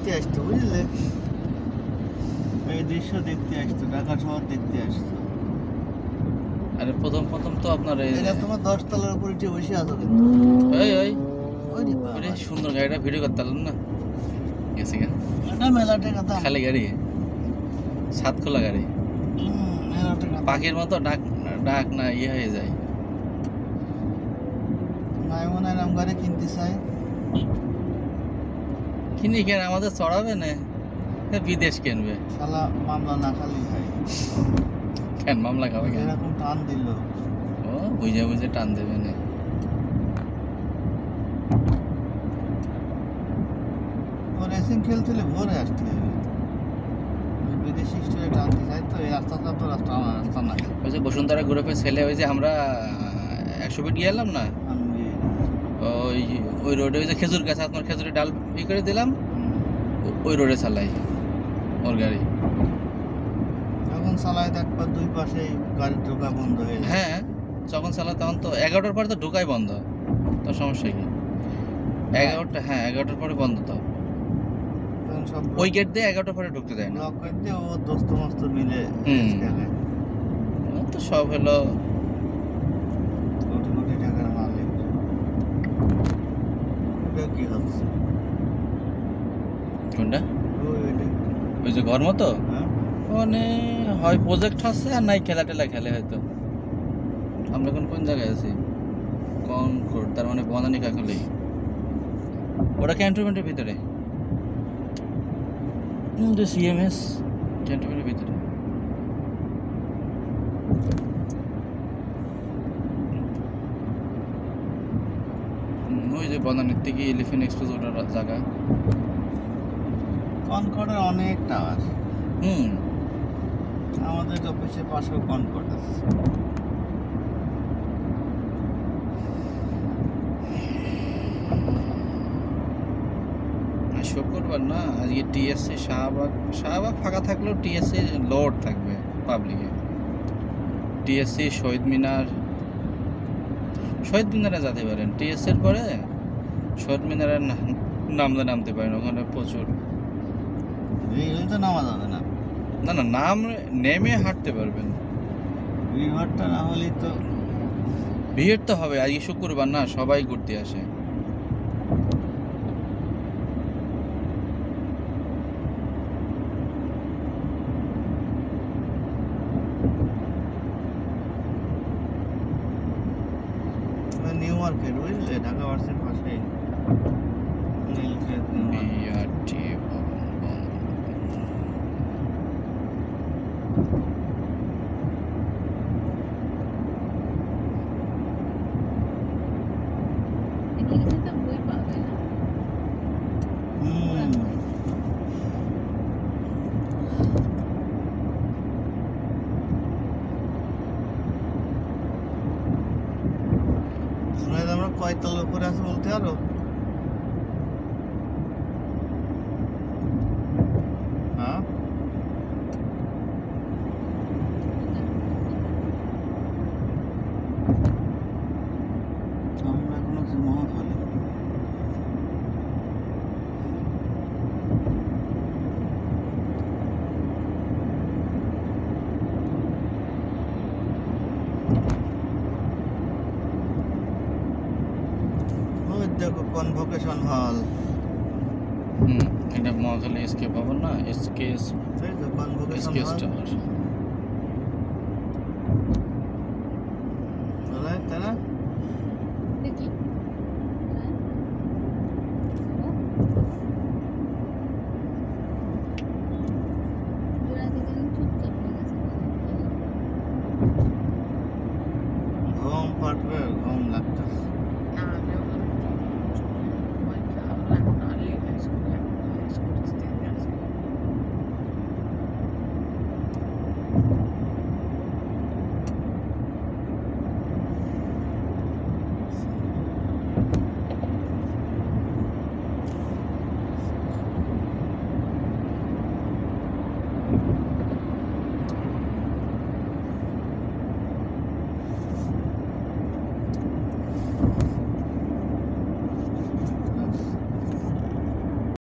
দেখতে আসতো, বুঝলে? এই দৃশ্য দেখতে আসতো, ঢাকা শহর দেখতে আসতো। আরে প্রথম প্রথম তো আপনার এটা তোমার 10 তলার উপরে উঠে বসে আছো কিন্তু। ওই ওই ওরে ওরে বাবা, সুন্দর গাড়িটা ভিডিও করতে পারলেন না? গেছে গা এটা মেলা টাকা দাম। খালি গাড়ি, ছাদ খোলা গাড়ি, মেলা টাকা দাম। পাখির মতো ডাক ডাক না ইয়ে হয়ে যায়। মাইমুনা নাম গাড়ি কিনতে চাই। কিনি কেন, আমাদের চড়াবে না, বিদেশ কিনবে। শালা মামলা না খালি ভাই, কেন মামলা খাবে কেন? এরকম টান দিল। ও বুঝে বুঝে টান দেবে না। ও রেসিং খেলতে হলে ভোরে আসতে হবে। ওই বিদেশি স্টোরে টানতে চাই তো, এই রাস্তাটা তো রাস্তা, আমার রাস্তা নাই। ওই যে বসুন্ধরা গ্রুপের ছেলে, ওই যে আমরা 100 ফিট গিয়ে এলাম না, আমি ওই ওই রোডে ওই যে খেজুর গাছ, আপনার খেজুরের ডাল ই করে দিলাম, ওই রোডে চালাই ওর গাড়ি। যখন চালায় দেখবা দুই পাশে গাড়ি ঢোকা বন্ধ হয়ে যায়। হ্যাঁ যখন চালা তখন তো 11টার পরে তো ঢোকাই বন্ধ, তো সমস্যা কি? 11টা, হ্যাঁ 11টার পরে বন্ধ তো। তখন সব ওই গেট দিয়ে 11টার পরে ঢুকতে দেয় না। ব্লক করে দিয়ে ও দোস্ত মস্ত মিলে হুম। খেলে। ও তো সব হলো কোটি কোটি টাকার মালিক। ওটা কি হচ্ছে? কোনটা? ওইটা ওই যে ঘর মতো হ্যাঁ, মানে হয় প্রজেক্ট হচ্ছে আর নাই খেলা টেলা খেলে হয়তো। আমরা এখন কোন জায়গায় আছি? কনকর্ড, তার মানে বনানী কাকলি। ওটা ক্যান্টনমেন্টের ভিতরে, যে সিএমএস ক্যান্টনমেন্টের ভিতরে। ওই যে বনানীর থেকে এলিফেন্ট এক্সপ্রেস ওটার জায়গা। কনকর্ডের অনেক টাওয়ার। হুম আমাদের অফিসের পাশেও কনকর্ড আছে। শুক্রবার না আজকে টিএসসি শাহবাগ, শাহবাগ ফাঁকা থাকলেও টিএসসি লোড থাকবে পাবলিকে। টিএসসি শহীদ মিনার, শহীদ মিনারে যেতে পারেন, টিএসসির পরে শহীদ মিনারে নামতে পারেন, ওখানে প্রচুর। এইগুলো তো নামা যাবে না, না না নাম নেমে হাঁটতে পারবেন। ভিড়ভাড়টা না হলেই তো। ভিড় তো হবে, আজকে শুক্রবার না, সবাই ঘুরতে আসে। নিউ মার্কেট, বুঝলে? ঢাকা ভার্সের পাশে নীলক্ষেত নিউ মার্কেট। বিআরটি ভবন। হুম। আমরা কয়তলার উপরে আছে বলতে পারো? হ্যাঁ, আমরা এখন আছি মহাখালী। ওই দেখো কনভোকেশন হল। হুম এটা মহাখালী এসকে ভবন না, এসকেএস, তাই তো, কনভোকেশন এসকেএস হল। টাওয়ার। তাই না?